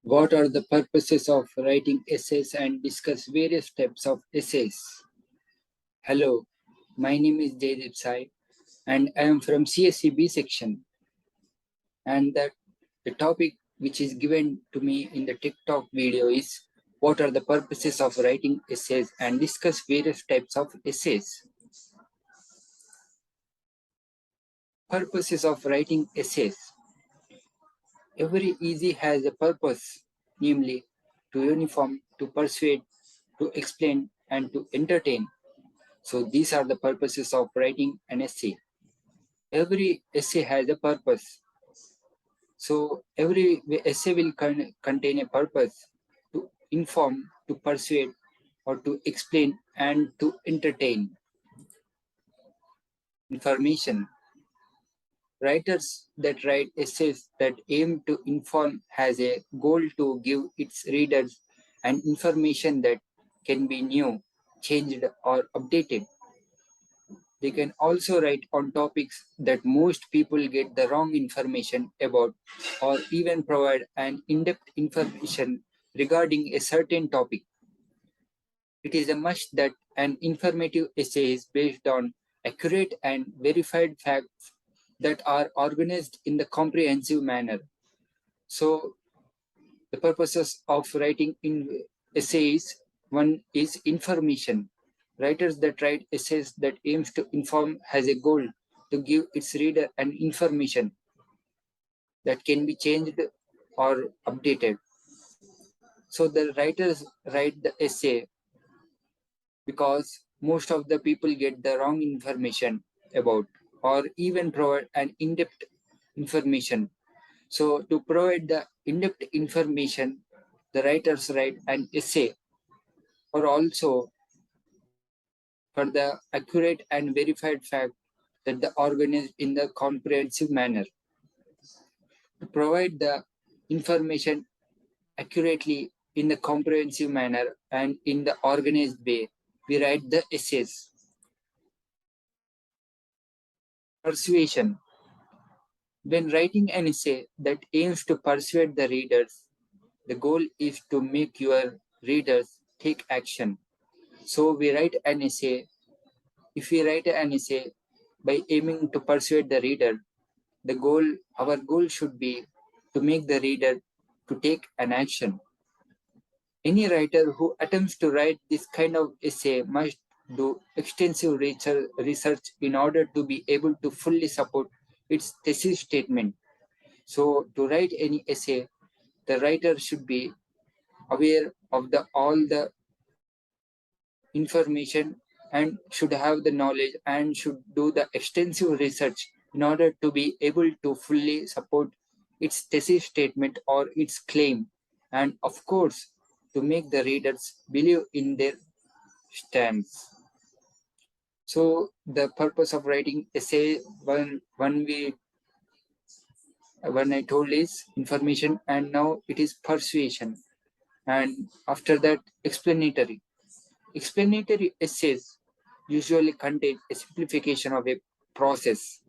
What are the purposes of writing essays and discuss various types of essays? Hello, my name is Jaydeep Sai and I am from CSCB section. And the topic which is given to me in the TikTok video is what are the purposes of writing essays and discuss various types of essays. Purposes of writing essays. Every essay has a purpose, namely to uniform, to persuade, to explain, and to entertain. So these are the purposes of writing an essay. Every essay has a purpose. So every essay will contain a purpose to inform, to persuade, or to explain and to entertain. Information. Writers that write essays that aim to inform has a goal to give its readers an information that can be new, changed, or updated. They can also write on topics that most people get the wrong information about, or even provide an in-depth information regarding a certain topic. It is a must that an informative essay is based on accurate and verified facts that are organized in the comprehensive manner. So the purposes of writing in essays, one is information. Writers that write essays that aims to inform has a goal to give its reader an information that can be changed or updated. So the writers write the essay because most of the people get the wrong information about or even provide an in-depth information. So to provide the in-depth information, the writers write an essay or also for the accurate and verified fact that the organ is in the comprehensive manner. To provide the information accurately in the comprehensive manner and in the organized way, we write the essays. Persuasion. When writing an essay that aims to persuade the readers, the goal is to make your readers take action. So we write an essay. If we write an essay by aiming to persuade the reader, our goal should be to make the reader to take an action. Any writer who attempts to write this kind of essay must do extensive research in order to be able to fully support its thesis statement. So to write any essay, the writer should be aware of all the information and should have the knowledge and should do the extensive research in order to be able to fully support its thesis statement or its claim, and of course to make the readers believe in their stance. So the purpose of writing essay when I told is information, and now it is persuasion, and after that explanatory. Explanatory essays usually contain a simplification of a process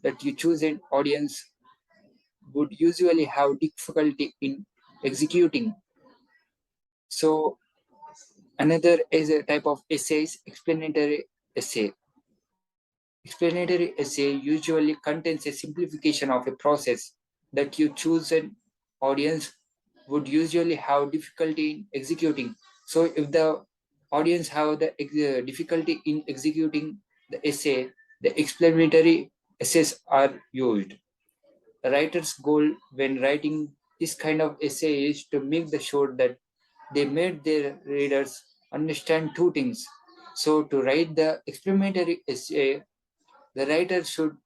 that you choose an audience would usually have difficulty in executing. So another is a type of essays, explanatory essay. Explanatory essay usually contains a simplification of a process that you choose an audience would usually have difficulty in executing. So if the audience have the difficulty in executing the essay, the explanatory essays are used. The writer's goal when writing this kind of essay is to make the sure that they made their readers understand two things. So to write the explanatory essay, the writer should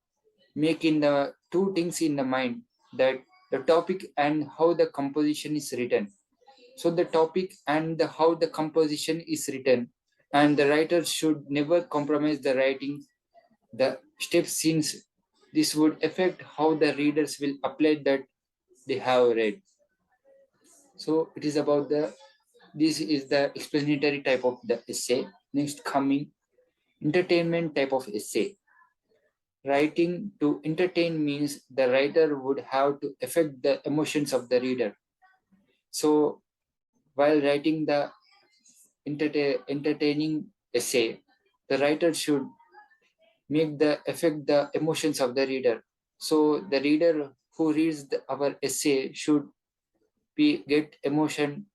make in the two things in the mind, that the topic and how the composition is written. So the topic and how the composition is written, and the writer should never compromise the writing the steps, since this would affect how the readers will apply that they have read. So it is about this is the explanatory type of the essay. Next coming entertainment type of essay. Writing to entertain means the writer would have to affect the emotions of the reader. So while writing the entertaining essay, the writer should make the affect the emotions of the reader. So the reader who reads our essay should be get emotion,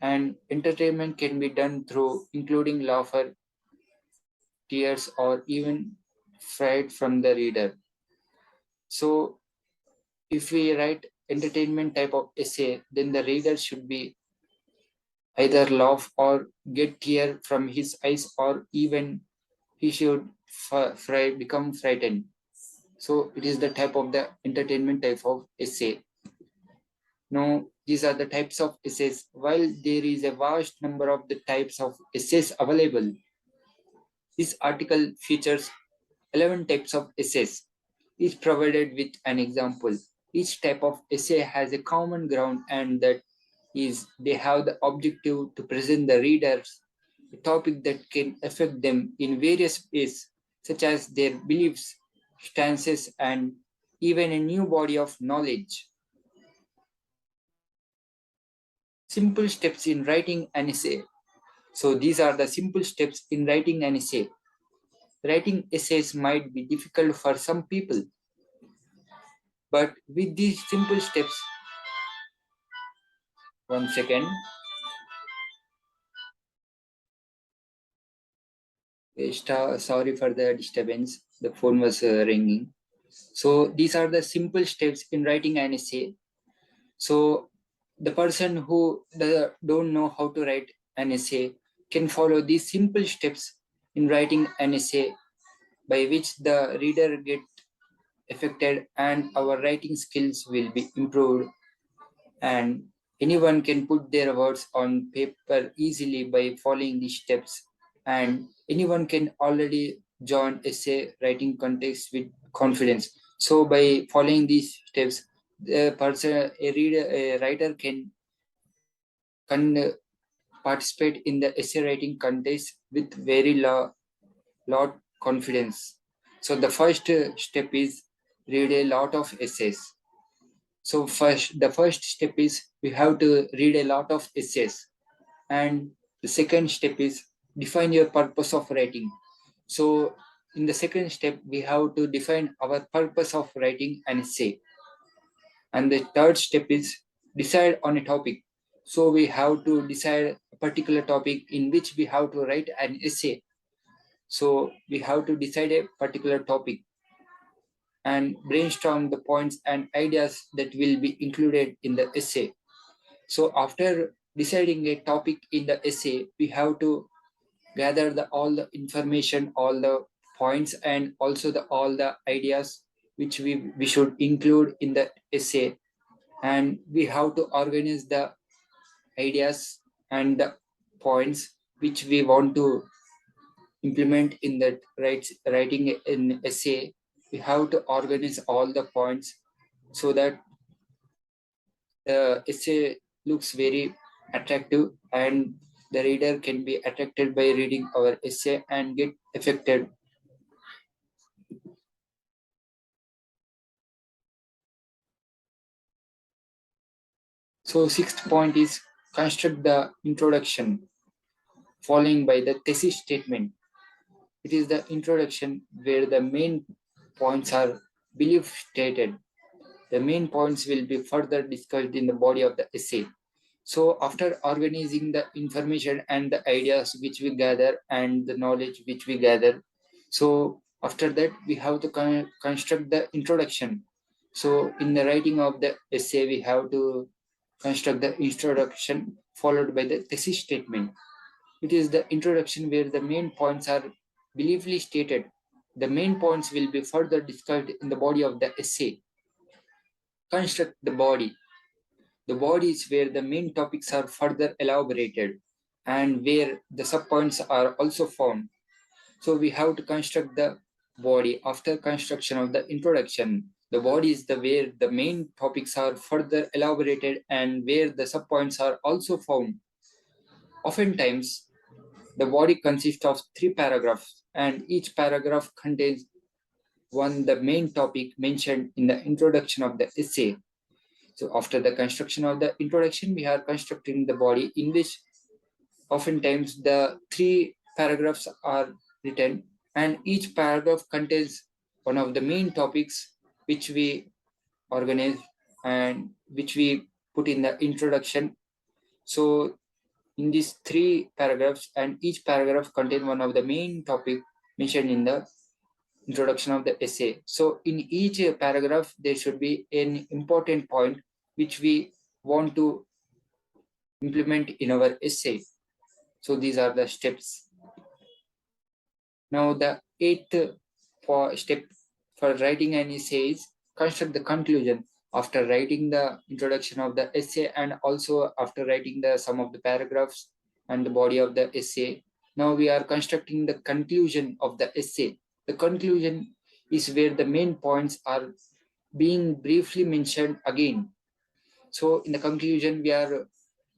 and entertainment can be done through including laughter, tears, or even fright from the reader. So if we write entertainment type of essay, then the reader should be either laugh or get tear from his eyes, or even he should become frightened. So it is the type of the entertainment type of essay. Now, these are the types of essays. While there is a vast number of the types of essays available, this article features 11 types of essays, each provided with an example. Each type of essay has a common ground, and that is they have the objective to present the readers a topic that can affect them in various ways, such as their beliefs, stances, and even a new body of knowledge. Simple steps in writing an essay. So these are the simple steps in writing an essay. Writing essays might be difficult for some people, but with these simple steps, one second, sorry for the disturbance, the phone was ringing. So these are the simple steps in writing an essay. So the person who don't know how to write an essay can follow these simple steps in writing an essay, by which the reader get affected and our writing skills will be improved, and anyone can put their words on paper easily by following these steps, and anyone can already join essay writing contest with confidence. So by following these steps, the person a writer can participate in the essay writing contest with very lot confidence. So the first step is read a lot of essays. So the first step is we have to read a lot of essays, and the second step is define your purpose of writing. So in the second step, we have to define our purpose of writing an essay, and the third step is decide on a topic. So we have to decide a particular topic in which we have to write an essay. So we have to decide a particular topic and brainstorm the points and ideas that will be included in the essay. So after deciding a topic in the essay, we have to gather all the information, all the points, and also all the ideas which we should include in the essay. And we have to organize the ideas and the points which we want to implement in that writing an essay. We have to organize all the points so that the essay looks very attractive, and the reader can be attracted by reading our essay and get affected. So sixth point is construct the introduction, following by the thesis statement. It is the introduction where the main points are belief stated. The main points will be further discussed in the body of the essay. So after organizing the information and the ideas which we gather and the knowledge which we gather, so after that we have to construct the introduction. So in the writing of the essay, we have to construct the introduction followed by the thesis statement. It is the introduction where the main points are briefly stated. The main points will be further discussed in the body of the essay. Construct the body. The body is where the main topics are further elaborated and where the subpoints are also found. So we have to construct the body after construction of the introduction. The body is the where the main topics are further elaborated and where the subpoints are also found. Oftentimes, the body consists of three paragraphs, and each paragraph contains one the main topic mentioned in the introduction of the essay. So after the construction of the introduction, we are constructing the body, in which oftentimes the three paragraphs are written, and each paragraph contains one of the main topics which we organize and which we put in the introduction. So in these three paragraphs, and each paragraph contains one of the main topic mentioned in the introduction of the essay. So in each paragraph, there should be an important point which we want to implement in our essay. So these are the steps. Now the eighth step for writing an essay is construct the conclusion. After writing the introduction of the essay, and also after writing the some of the paragraphs and the body of the essay, now we are constructing the conclusion of the essay. The conclusion is where the main points are being briefly mentioned again. So in the conclusion, we are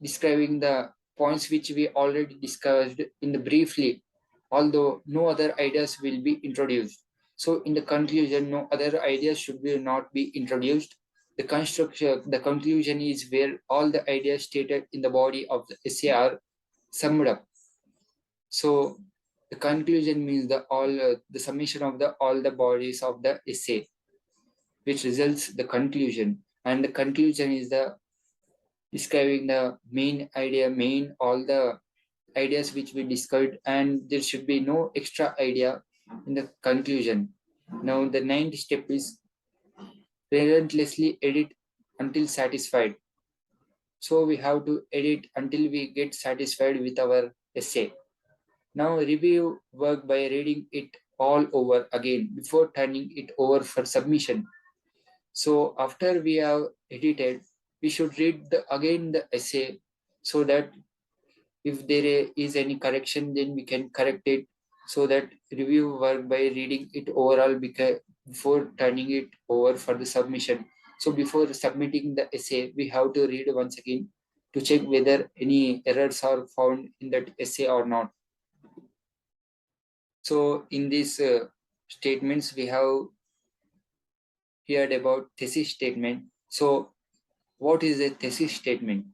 describing the points which we already discussed in the briefly, although no other ideas will be introduced. So in the conclusion, no other ideas should be not be introduced. The construction, the conclusion is where all the ideas stated in the body of the essay are summed up. So the conclusion means the summation of the all the bodies of the essay, which results the conclusion. And the conclusion is the describing the main idea, main all the ideas which we discussed, and there should be no extra idea in the conclusion. Now the ninth step is relentlessly edit until satisfied. So we have to edit until we get satisfied with our essay. Now review work by reading it all over again before turning it over for submission. So after we have edited, we should read again the essay, so that if there is any correction, then we can correct it, so that review work by reading it overall before turning it over for the submission. So before submitting the essay, we have to read once again to check whether any errors are found in that essay or not. So in these statements, we have heard about thesis statement. So what is a thesis statement?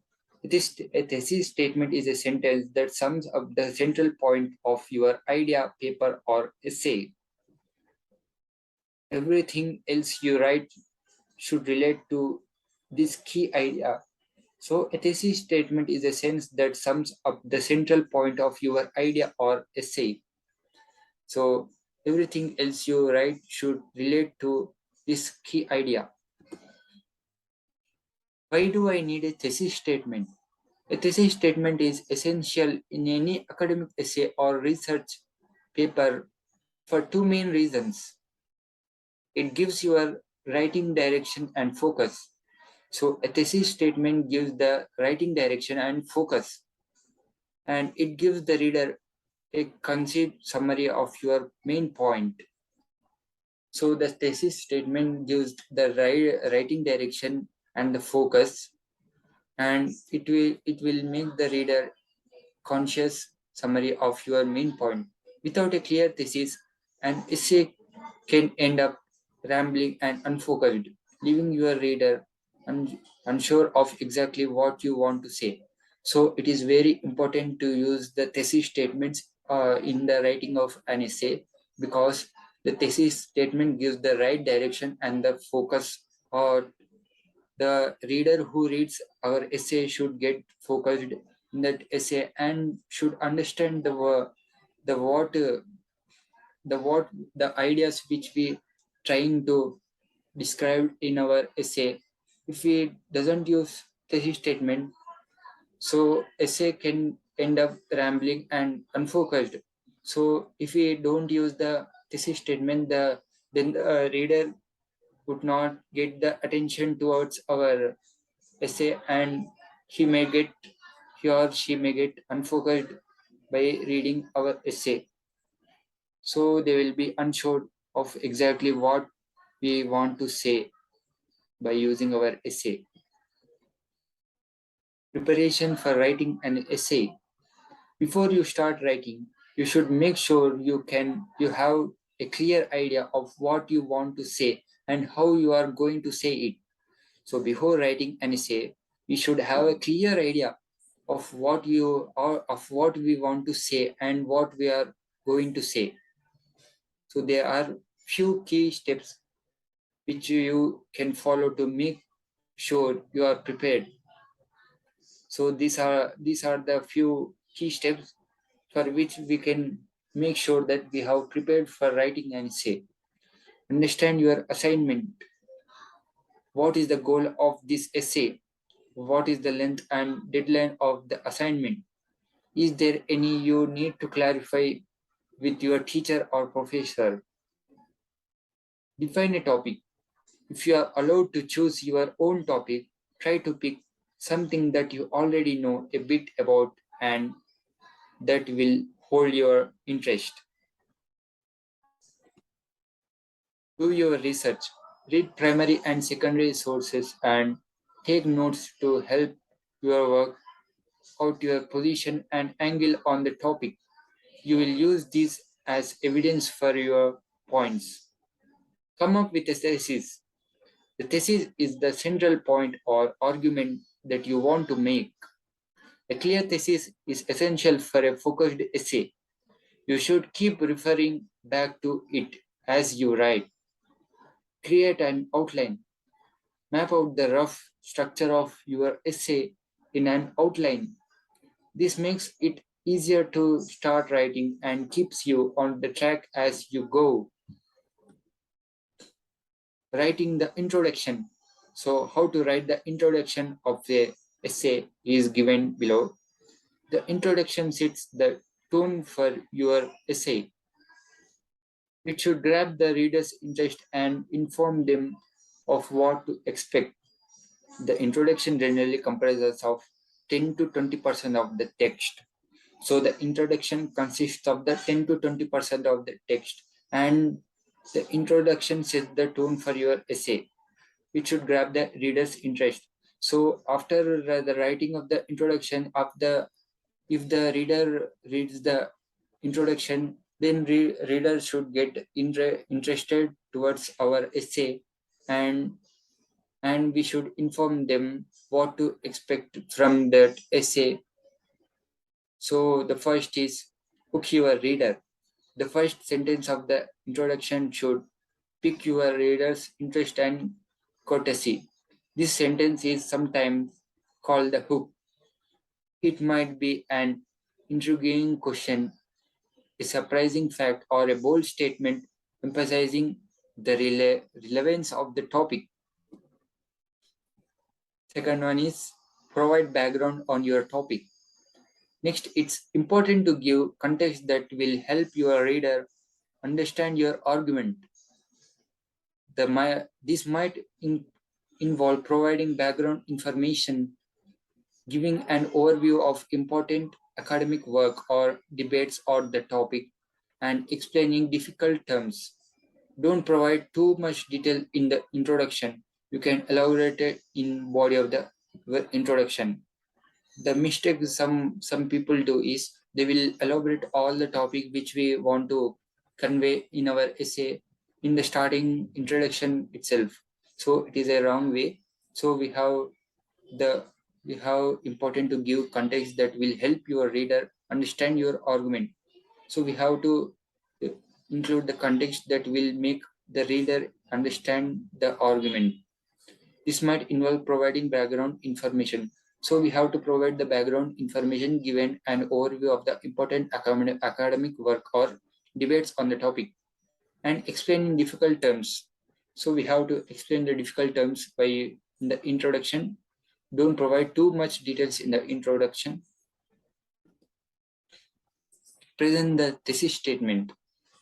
A thesis statement is a sentence that sums up the central point of your idea, paper, or essay. Everything else you write should relate to this key idea. So a thesis statement is a sense that sums up the central point of your idea or essay. So everything else you write should relate to this key idea. Why do I need a thesis statement? A thesis statement is essential in any academic essay or research paper for two main reasons. It gives your writing direction and focus. So a thesis statement gives the writing direction and focus, and it gives the reader a concise summary of your main point. So the thesis statement gives the writing direction and the focus, and it will make the reader conscious summary of your main point. Without a clear thesis, an essay can end up rambling and unfocused, leaving your reader unsure of exactly what you want to say. So it is very important to use the thesis statements in the writing of an essay, because the thesis statement gives the right direction and the focus, or the reader who reads our essay should get focused in that essay and should understand the what the ideas which we trying to describe in our essay. If we doesn't use thesis statement, so essay can end up rambling and unfocused. So if we don't use the thesis statement, then the reader would not get the attention towards our essay, and he or she may get unfocused by reading our essay. So they will be unsure of exactly what we want to say by using our essay. Preparation for writing an essay. Before you start writing, you should make sure you have a clear idea of what you want to say and how you are going to say it. So before writing an essay, you should have a clear idea of what we want to say and what we are going to say. So there are few key steps which you can follow to make sure you are prepared. So these are the few key steps for which we can make sure that we have prepared for writing an essay. Understand your assignment. What is the goal of this essay? What is the length and deadline of the assignment? Is there any you need to clarify with your teacher or professor? Define a topic. If you are allowed to choose your own topic, try to pick something that you already know a bit about and that will hold your interest. Do your research. Read primary and secondary sources and take notes to help your work out your position and angle on the topic. You will use these as evidence for your points. Come up with a thesis. The thesis is the central point or argument that you want to make. A clear thesis is essential for a focused essay. You should keep referring back to it as you write. Create an outline. Map out the rough structure of your essay in an outline. This makes it easier to start writing and keeps you on the track as you go. Writing the introduction. So, how to write the introduction of the essay is given below. The introduction sets the tone for your essay. It should grab the reader's interest and inform them of what to expect. The introduction generally comprises of 10 to 20% of the text. So the introduction consists of the 10 to 20% of the text, and the introduction sets the tone for your essay. It should grab the reader's interest. So after the writing of the introduction, if the reader reads the introduction, then reader should get interested towards our essay, and we should inform them what to expect from that essay. So the first is hook your reader. The first sentence of the introduction should pique your reader's interest and courtesy. This sentence is sometimes called the hook. It might be an intriguing question, a surprising fact, or a bold statement emphasizing the relevance of the topic. Second one is provide background on your topic. Next, it's important to give context that will help your reader understand your argument. This might involve providing background information, giving an overview of important academic work or debates on the topic, and explaining difficult terms. Don't provide too much detail in the introduction. You can elaborate it in body of the introduction. The mistake some people do is they will elaborate all the topic which we want to convey in our essay in the starting introduction itself. So it is a wrong way. So we have important to give context that will help your reader understand your argument. So we have to uh, include the context that will make the reader understand the argument. This might involve providing background information. So we have to provide the background information, given an overview of the important academic work or debates on the topic, and explain in difficult terms. So we have to explain the difficult terms by in the introduction. Don't provide too much details in the introduction. Present the thesis statement.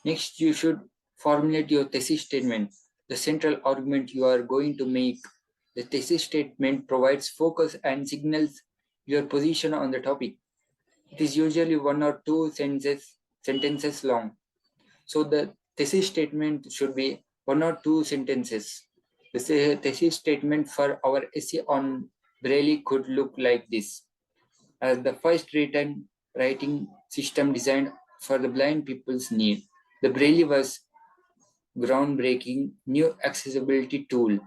Next, you should formulate your thesis statement, the central argument you are going to make. The thesis statement provides focus and signals your position on the topic. It is usually one or two sentences long. So the thesis statement should be one or two sentences. The thesis statement for our essay on Braille could look like this. As the first writing system designed for the blind people's need, the Braille was groundbreaking new accessibility tool.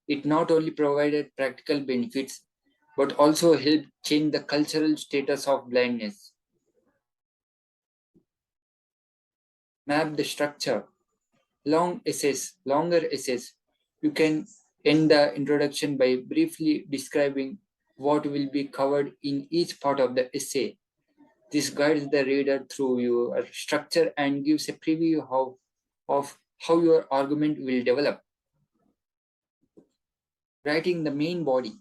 It not only provided practical benefits, but also helped change the cultural status of blindness. Map the structure. Longer essays. You can end the introduction by briefly describing what will be covered in each part of the essay. This guides the reader through your structure and gives a preview of how your argument will develop. Writing the main body.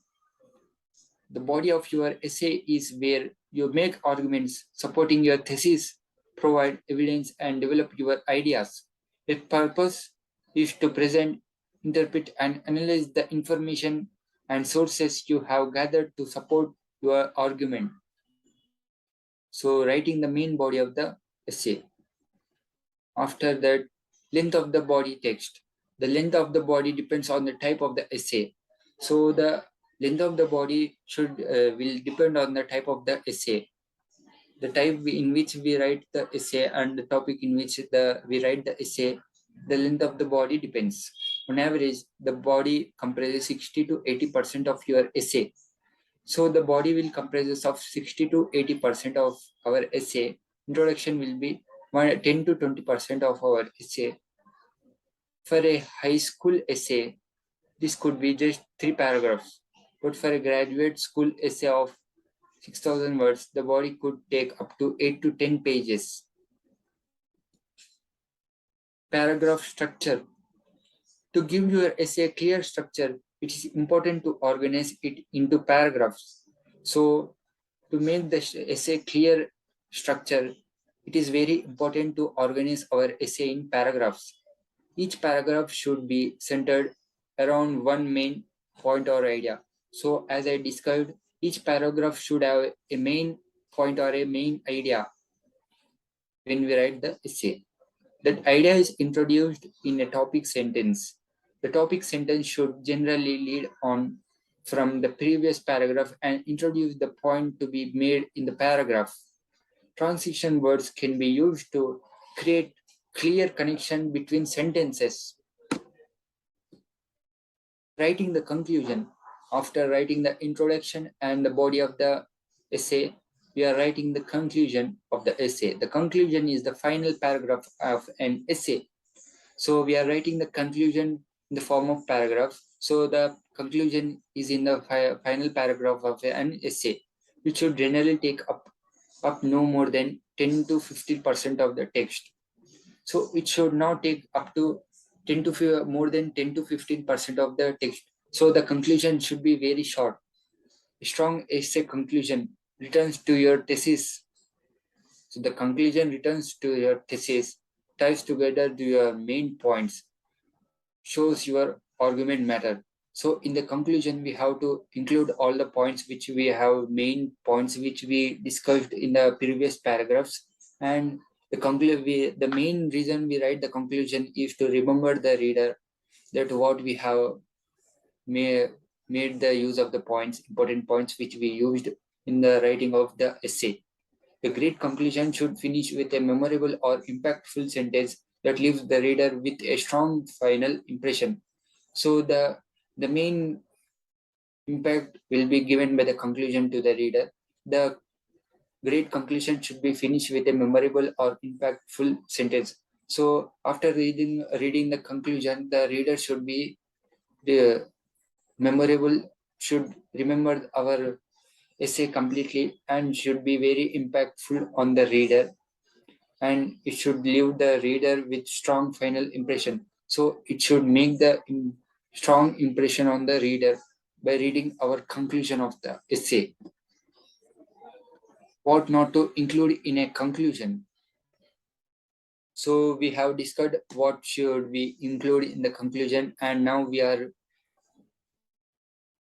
The body of your essay is where you make arguments supporting your thesis, provide evidence, and develop your ideas. Its purpose is to present, interpret, and analyze the information and sources you have gathered to support your argument. So, writing the main body of the essay. After that, length of the body text. The length of the body depends on the type of the essay. So, the length of the body will depend on the type of the essay. The type in which we write the essay and the topic in which we write the essay, the length of the body depends. On average, the body comprises 60 to 80% of your essay. So the body will comprises of 60 to 80% of our essay. Introduction will be 10 to 20% of our essay. For a high school essay, this could be just 3 paragraphs. But for a graduate school essay of 6,000 words, the body could take up to 8 to 10 pages. Paragraph structure. To give your essay a clear structure, it is important to organize it into paragraphs. So, to make the essay clear structure, it is very important to organize our essay in paragraphs. Each paragraph should be centered around one main point or idea. So, as I described, each paragraph should have a main point or a main idea when we write the essay. That idea is introduced in a topic sentence. The topic sentence should generally lead on from the previous paragraph and introduce the point to be made in the paragraph. Transition words can be used to create clear connection between sentences. Writing the conclusion. After writing the introduction and the body of the essay, we are writing the conclusion of the essay. The conclusion is the final paragraph of an essay. So we are writing the conclusion in the form of paragraph. So the conclusion is in the final paragraph of an essay, which should generally take up no more than 10 to 15% of the text. So it should not take up to more than 10 to 15% of the text. So the conclusion should be very short. A strong essay conclusion returns to your thesis. So the conclusion returns to your thesis, ties together to your main points, shows your argument matter. So in the conclusion, we have to include all the points which we have, main points which we discussed in the previous paragraphs. And the main reason we write the conclusion is to remember the reader that what we have made the use of the points, important points which we used in the writing of the essay. A great conclusion should finish with a memorable or impactful sentence that leaves the reader with a strong final impression. So the main impact will be given by the conclusion to the reader. The great conclusion should be finished with a memorable or impactful sentence. So after reading the conclusion, the reader should be the memorable, should remember our essay completely and should be very impactful on the reader, and it should leave the reader with strong final impression. So it should make the strong impression on the reader by reading our conclusion of the essay. What not to include in a conclusion. So we have discussed what should we include in the conclusion, and now we are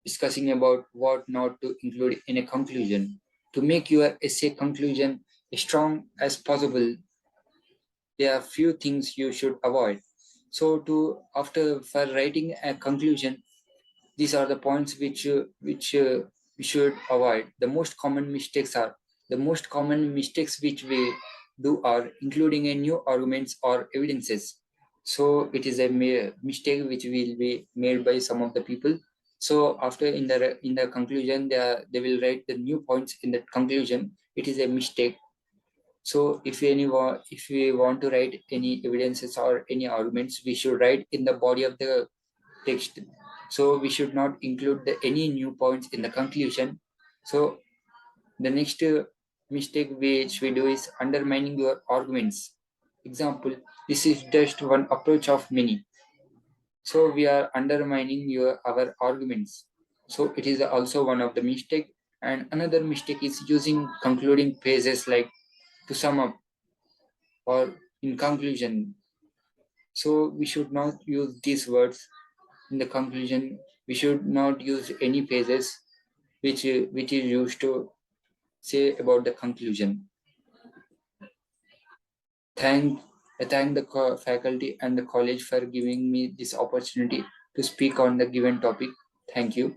discussing about what not to include in a conclusion. To make your essay conclusion as strong as possible, there are few things you should avoid. So for writing a conclusion, these are the points which we should avoid. The most common mistakes which we do are including a new arguments or evidences. So it is a mistake which will be made by some of the people. So after in the conclusion, they will write the new points in the conclusion. It is a mistake. So if we want to write any evidences or any arguments, we should write in the body of the text. So we should not include any new points in the conclusion. So the next mistake which we do is undermining your arguments. Example, this is just one approach of many. So we are undermining our arguments. So it is also one of the mistake. And another mistake is using concluding phrases like to sum up or in conclusion. So we should not use these words in the conclusion. We should not use any phrases which is used to say about the conclusion. Thank I thank the faculty and the college for giving me this opportunity to speak on the given topic. Thank you.